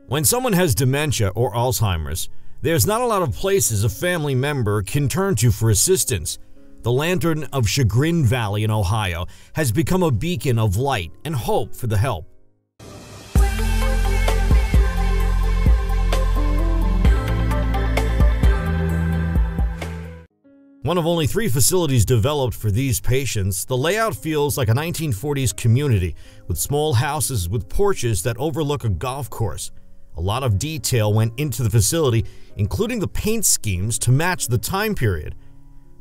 When someone has dementia or Alzheimer's, there's not a lot of places a family member can turn to for assistance. The Lantern of Chagrin Valley in Ohio has become a beacon of light and hope for the help. One of only 3 facilities developed for these patients, the layout feels like a 1940s community with small houses with porches that overlook a golf course. A lot of detail went into the facility, including the paint schemes to match the time period.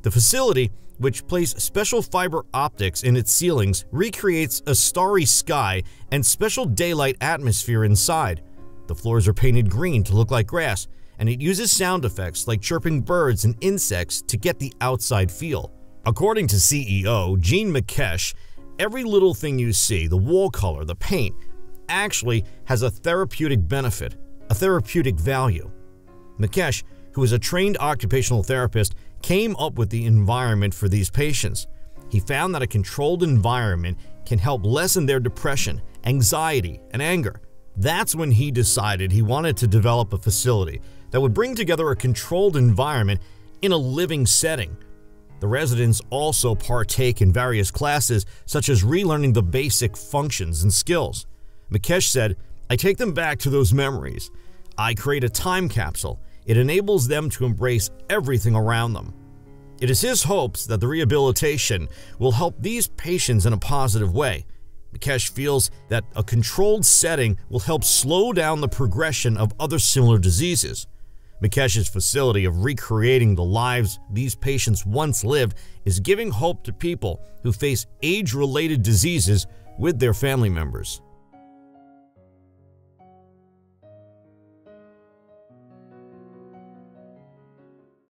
The facility, which placed special fiber optics in its ceilings, recreates a starry sky and special daylight atmosphere inside. The floors are painted green to look like grass, and it uses sound effects like chirping birds and insects to get the outside feel. According to CEO Gene NXXTA, every little thing you see, the wall color, the paint, actually has a therapeutic benefit, a therapeutic value. NXXTA, who is a trained occupational therapist, came up with the environment for these patients. He found that a controlled environment can help lessen their depression, anxiety, and anger. That's when he decided he wanted to develop a facility that would bring together a controlled environment in a living setting. The residents also partake in various classes, such as relearning the basic functions and skills. NXXTA said, "I take them back to those memories. I create a time capsule. It enables them to embrace everything around them." It is his hopes that the rehabilitation will help these patients in a positive way. NXXTA feels that a controlled setting will help slow down the progression of other similar diseases. NXXTA's facility of recreating the lives these patients once lived is giving hope to people who face age-related diseases with their family members.